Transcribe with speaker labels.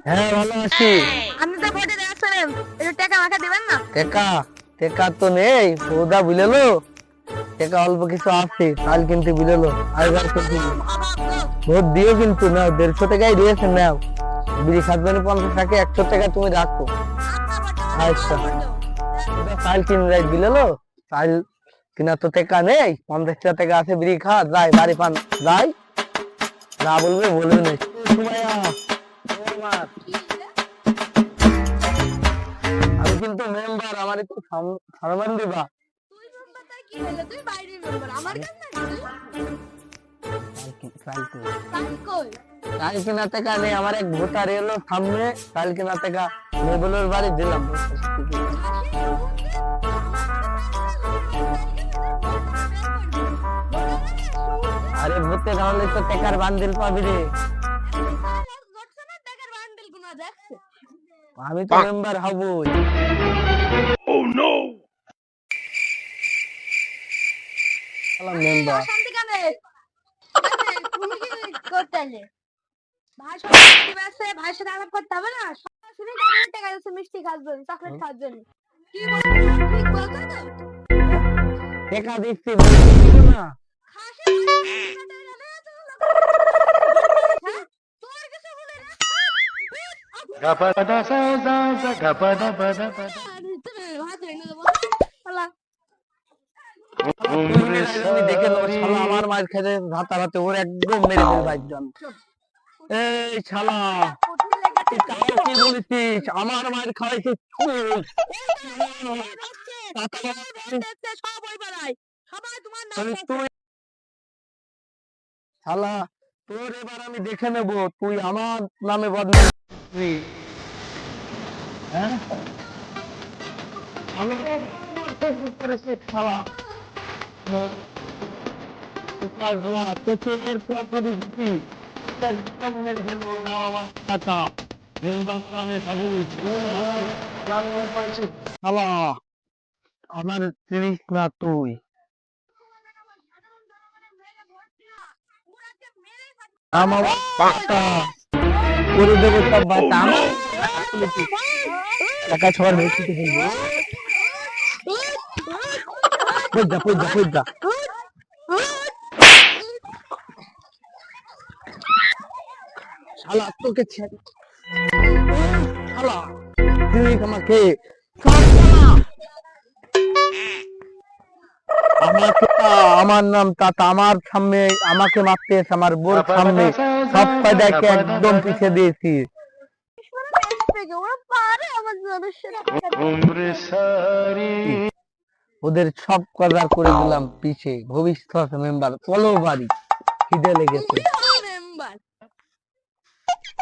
Speaker 1: হ্যাঁ ভালো আছি।
Speaker 2: আপনি তো ভোটে দেওয়াচ্ছেন, একটু টাকা মাখা দিবেন না?
Speaker 1: টেকা টেকা তো নেই, বৌদা বুঝলো। টেকা অল্প কিছু আছে, কাল কিন্তু বুঝলো। আরেকবার কিন্তু ভোট দিও কিন্তু না, 150 টাকাই দিয়েছে নাও। বিড়ি খাবেন 50 টাকা, 100 টাকা তুমি রাখো। আচ্ছা কাল কিনে যাই বুঝলো। কাল কিনা তো টাকা নেই, 50 টাকা আছে, বিড়ি খা যাই বাড়ি পান যাই। না বলবে বলবে না। সুমাইয়া, ও আমার, আমি কিন্তু মেম্বার, আমার একটু সম্মান দিবা।
Speaker 2: তুই মেম্বার তাই কি হলো? তুই বাইরে মেম্বার, আমার কাছে না তাই কই?
Speaker 1: কালকে না টাকা নেই, আমার এক ভোটার এলো সামনে, কালকে না টাকা নেবলের বাড়ি দিলাম। আরে ভোটে তাহলে তো টাকার বান্ডিল পাবি রে। আমি তো মেম্বার হবই। মেম্বার
Speaker 2: অশান্তি কানে তুমি কি করতে এলে? ভাইয়ের সাথে দিবে আছে, ভাইয়ের সাথে আলাপ করতে হবে না? সরাসরি গাড়িতে টাকা দিচ্ছে মিষ্টি খাওয়ার জন্য, চকলেট খাওয়ার জন্য। কি বলছো? ঠিক বলছো তো?
Speaker 1: টাকা দিচ্ছি বলবো না।
Speaker 2: খাসি হ্যাঁ? তোর কিছু বলে না?
Speaker 3: Gapada sa sa sa gapada pada pada.
Speaker 2: তুমি হাত রেখে দেবো। শালা।
Speaker 3: Umre
Speaker 1: আমি দেখে নেবো,
Speaker 3: sari.
Speaker 1: শালা আমার মায়ের খেতে রাতারাতি ওর একদম মেরে ফেল ভাইজান। এই শালা,
Speaker 2: কোথায় লেগেছে?
Speaker 1: তাও কি বলেছিস? আমার মায়ের খাওয়াইছিস তুই।
Speaker 2: সব ওই বেলায় সবাই তোমার নাম
Speaker 1: তাহলে তুই শালা, তোর এবার আমি দেখে নেবো, তুই আমার নামে বদনাম করবি। হ্যাঁ আমি করেছি শালা। আমার জিনিস না তুই। আমার বাচ্চা করে দেবো সব বাচ্চা আমার টাকা সবার ভেতরে ফেলবো। পয়দা পয়দা পয়দা শালা তোকে ছেড়ে শালা তুই আমাকে সব শালা আমাকে আমার নাম তাতা, আমার সামনে আমাকে মারতে এসে আমার বোর সামনে সব কয়দাকে একদম পিছিয়ে দিয়েছি।
Speaker 2: ওরা পারে আমার জন্য
Speaker 3: Umre sari.
Speaker 1: ওদের সব কভার করে দিলাম পিছে। ভবিষ্যৎ মেম্বার চলো বাড়ি, খিদে লেগেছে।